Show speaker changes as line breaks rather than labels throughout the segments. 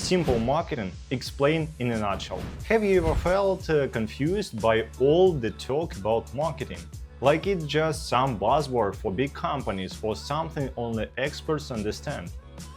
Simple marketing explained in a nutshell. Have you ever felt confused by all the talk about marketing? Like it's just some buzzword for big companies or something only experts understand?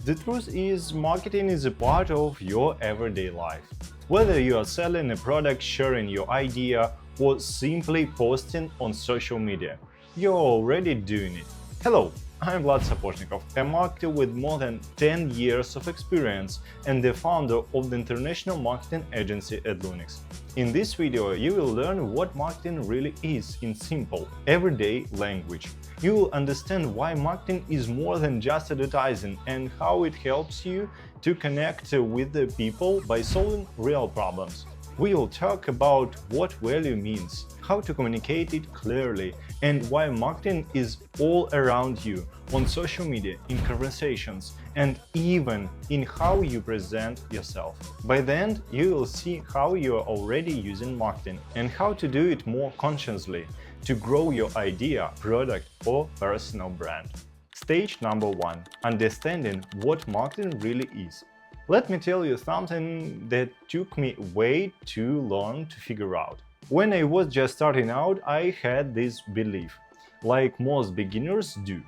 The truth is, marketing is a part of your everyday life. Whether you are selling a product, sharing your idea, or simply posting on social media, you're already doing it. Hello, I'm Vlad Sapochnikov, a marketer with more than 10 years of experience and the founder of the international marketing agency at Lunix. In this video, you will learn what marketing really is in simple, everyday language. You will understand why marketing is more than just advertising and how it helps you to connect with the people by solving real problems. We will talk about what value means, how to communicate it clearly, and why marketing is all around you on social media, in conversations, and even in how you present yourself. By the end, you will see how you are already using marketing and how to do it more consciously to grow your idea, product, or personal brand. Stage number 1. Understanding what marketing really is. Let me tell you something that took me way too long to figure out. When I was just starting out, I had this belief, like most beginners do,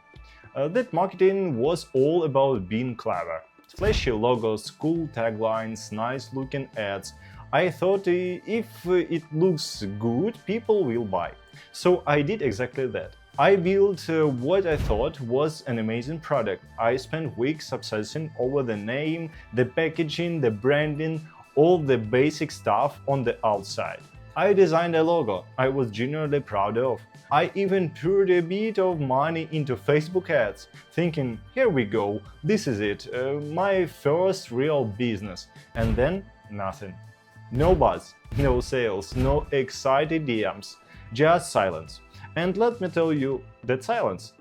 that marketing was all about being clever. Flashy logos, cool taglines, nice-looking ads. I thought if it looks good, people will buy. So I did exactly that. I built what I thought was an amazing product. I spent weeks obsessing over the name, the packaging, the branding, all the basic stuff on the outside. I designed a logo I was genuinely proud of. I even poured a bit of money into Facebook ads, thinking, here we go, this is it, my first real business. And then nothing. No buzz, no sales, no excited DMs, just silence. And let me tell you that silence,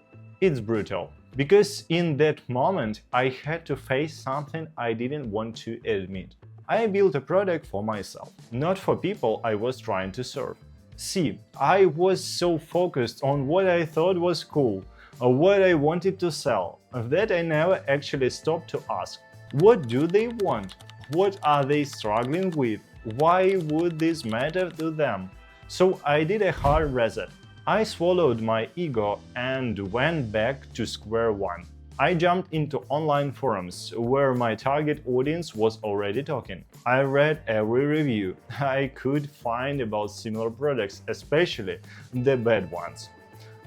it's brutal. Because in that moment, I had to face something I didn't want to admit. I built a product for myself, not for people I was trying to serve. See, I was so focused on what I thought was cool, or what I wanted to sell, that I never actually stopped to ask, what do they want? What are they struggling with? Why would this matter to them? So I did a hard reset. I swallowed my ego and went back to square one. I jumped into online forums where my target audience was already talking. I read every review I could find about similar products, especially the bad ones.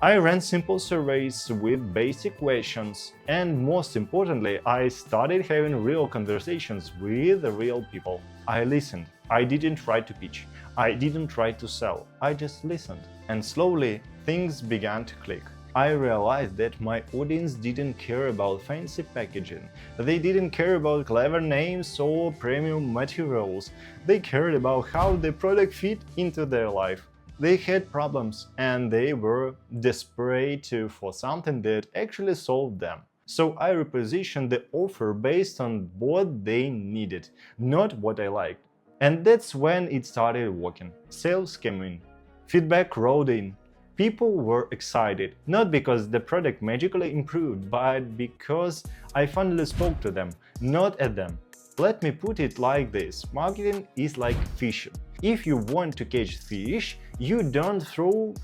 I ran simple surveys with basic questions, and most importantly, I started having real conversations with real people. I listened. I didn't try to pitch. I didn't try to sell. I just listened. And slowly, things began to click. I realized that my audience didn't care about fancy packaging. They didn't care about clever names or premium materials. They cared about how the product fit into their life. They had problems and they were desperate for something that actually solved them. So I repositioned the offer based on what they needed, not what I liked. And that's when it started working. Sales came in. Feedback rolled in. People were excited, not because the product magically improved, but because I finally spoke to them, not at them. Let me put it like this: marketing is like fishing. If you want to catch fish, you don't throw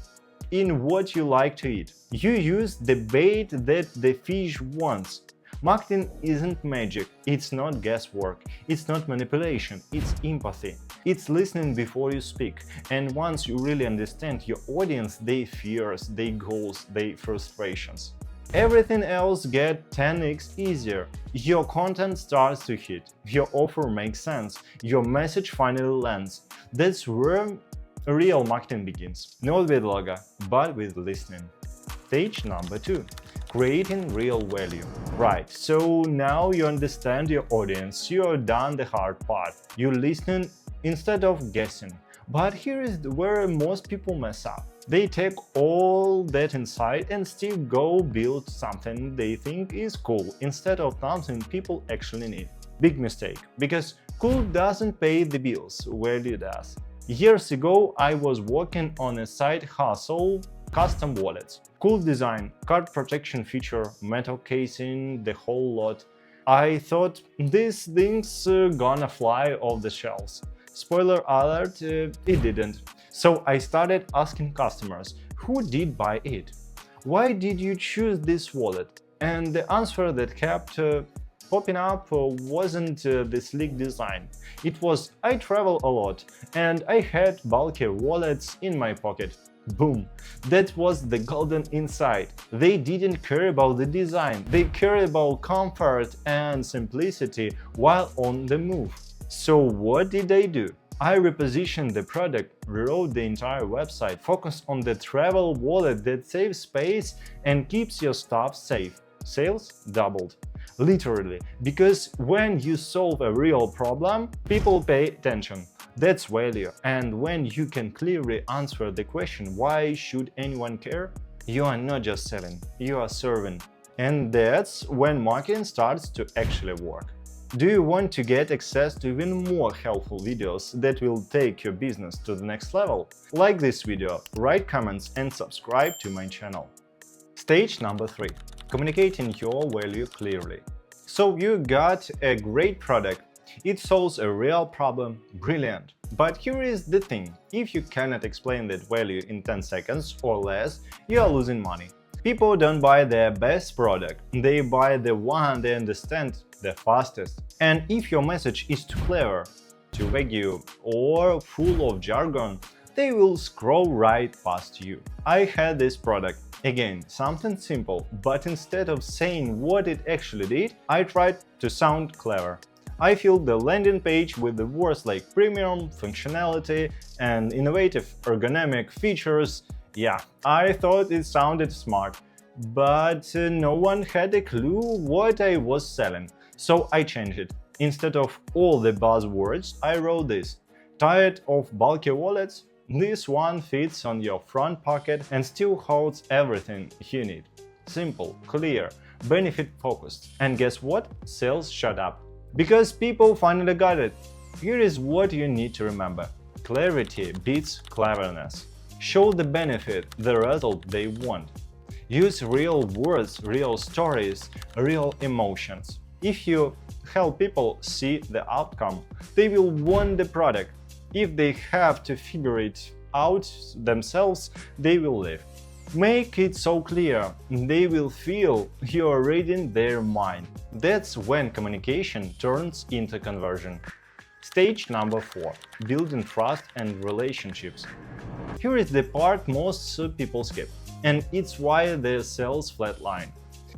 in what you like to eat. You use the bait that the fish wants. Marketing isn't magic, it's not guesswork, it's not manipulation, it's empathy. It's listening before you speak, and once you really understand your audience, their fears, their goals, their frustrations, everything else gets 10x easier. Your content starts to hit, your offer makes sense, your message finally lands. That's where real marketing begins, not with logo, but with listening. Stage number 2. Creating real value. Right, so now you understand your audience, you're done the hard part. You listen instead of guessing. But here is where most people mess up. They take all that insight and still go build something they think is cool instead of something people actually need. Big mistake, because cool doesn't pay the bills, value does. Years ago, I was working on a side hustle, custom wallets. Cool design, card protection feature, metal casing, the whole lot. I thought these things gonna fly off the shelves. Spoiler alert, it didn't. So I started asking customers who did buy it. Why did you choose this wallet? And the answer that kept popping up wasn't the sleek design. It was I travel a lot and I had bulky wallets in my pocket. Boom! That was the golden insight. They didn't care about the design, they cared about comfort and simplicity while on the move. So what did I do? I repositioned the product, rewrote the entire website, focused on the travel wallet that saves space and keeps your stuff safe. Sales doubled. Literally, because when you solve a real problem, people pay attention. That's value, and when you can clearly answer the question why should anyone care, you are not just selling, you are serving. And that's when marketing starts to actually work. Do you want to get access to even more helpful videos that will take your business to the next level? Like this video, write comments and subscribe to my channel. Stage number 3. Communicating your value clearly. So you got a great product. It solves a real problem, brilliant. But here is the thing, if you cannot explain that value in 10 seconds or less, you are losing money. People don't buy their best product, they buy the one they understand the fastest. And if your message is too clever, too vague, or full of jargon, they will scroll right past you. I had this product. Again, something simple, but instead of saying what it actually did, I tried to sound clever. I filled the landing page with the words like premium, functionality, and innovative ergonomic features. Yeah, I thought it sounded smart, but no one had a clue what I was selling. So I changed it. Instead of all the buzzwords, I wrote this: tired of bulky wallets? This one fits on your front pocket and still holds everything you need. Simple, clear, benefit-focused. And guess what? Sales shot up. Because people finally got it. Here is what you need to remember. Clarity beats cleverness. Show the benefit, the result they want. Use real words, real stories, real emotions. If you help people see the outcome, they will want the product. If they have to figure it out themselves, they will leave. Make it so clear, they will feel you are reading their mind. That's when communication turns into conversion. Stage number 4. Building trust and relationships. Here is the part most people skip, and it's why the sales flatline.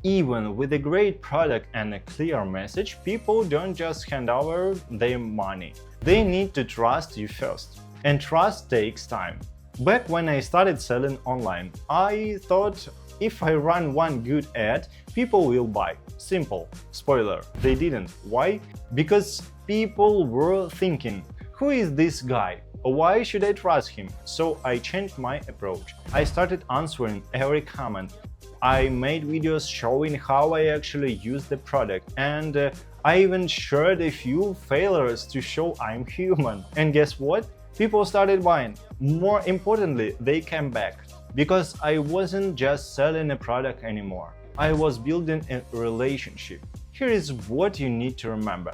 Even with a great product and a clear message, people don't just hand over their money. They need to trust you first. And trust takes time. Back when I started selling online, I thought if I run one good ad, people will buy. Simple. Spoiler, they didn't. Why? Because people were thinking, who is this guy? Why should I trust him? So I changed my approach. I started answering every comment. I made videos showing how I actually use the product, and I even shared a few failures to show I'm human. And guess what? People started buying. More importantly, they came back. Because I wasn't just selling a product anymore. I was building a relationship. Here is what you need to remember.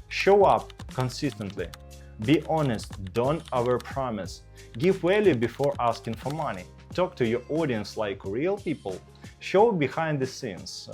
Show up consistently. Be honest, don't overpromise. Give value before asking for money. Talk to your audience like real people. Show behind the scenes.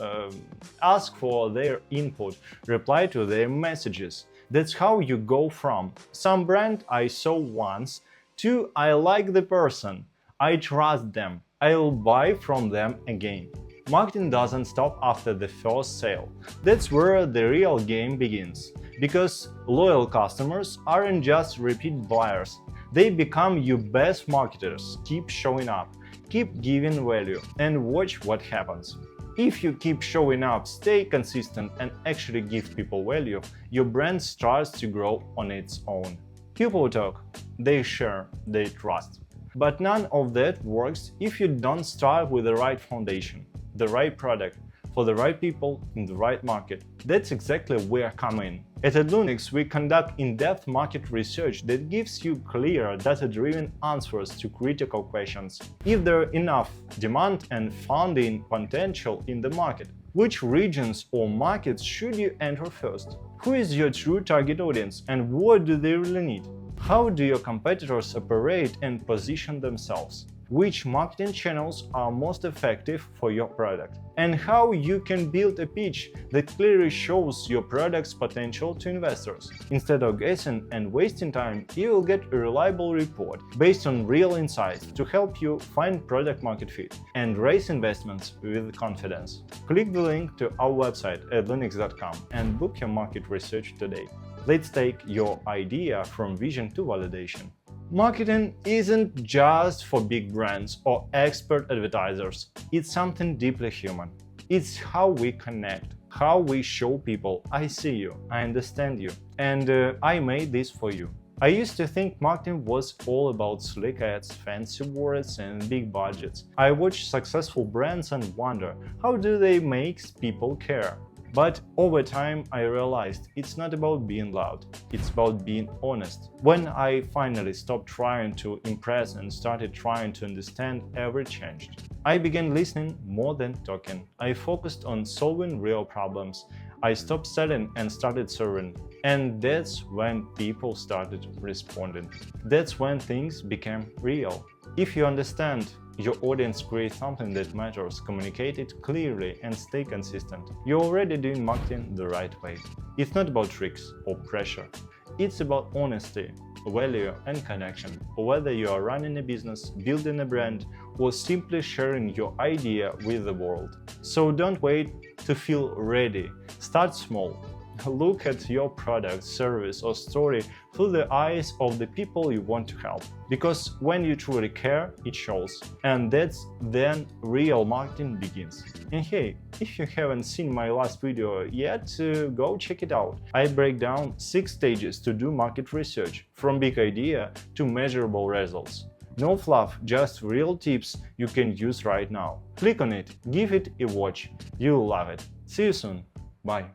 Ask for their input. Reply to their messages. That's how you go from some brand I saw once to I like the person, I trust them, I'll buy from them again. Marketing doesn't stop after the first sale. That's where the real game begins. Because loyal customers aren't just repeat buyers. They become your best marketers. Keep showing up, keep giving value, and watch what happens. If you keep showing up, stay consistent, and actually give people value, your brand starts to grow on its own. People talk, they share, they trust. But none of that works if you don't start with the right foundation, the right product, for the right people in the right market. That's exactly where I come in. At Adlunix, we conduct in-depth market research that gives you clear, data-driven answers to critical questions. If there is enough demand and funding potential in the market, Which regions or markets should you enter first? Who is your true target audience and what do they really need? How do your competitors operate and position themselves? Which marketing channels are most effective for your product? And how you can build a pitch that clearly shows your product's potential to investors. Instead of guessing and wasting time, you will get a reliable report based on real insights to help you find product market fit and raise investments with confidence. Click the link to our website at linux.com and book your market research today. Let's take your idea from vision to validation. Marketing isn't just for big brands or expert advertisers. It's something deeply human. It's how we connect, how we show people, I see you, I understand you, and I made this for you. I used to think marketing was all about slick ads, fancy words, and big budgets. I watch successful brands and wonder, how do they make people care? But over time, I realized it's not about being loud, it's about being honest. When I finally stopped trying to impress and started trying to understand, everything changed. I began listening more than talking. I focused on solving real problems. I stopped selling and started serving. And that's when people started responding. That's when things became real. If you understand your audience, create something that matters, communicate it clearly, and stay consistent, you're already doing marketing the right way. It's not about tricks or pressure. It's about honesty, value, and connection. Whether you are running a business, building a brand, or simply sharing your idea with the world. So don't wait to feel ready. Start small. Look at your product, service, or story through the eyes of the people you want to help. Because when you truly care, it shows. And that's then real marketing begins. And hey, if you haven't seen my last video yet, go check it out. I break down 6 stages to do market research, from big idea to measurable results. No fluff, just real tips you can use right now. Click on it, give it a watch. You'll love it. See you soon. Bye.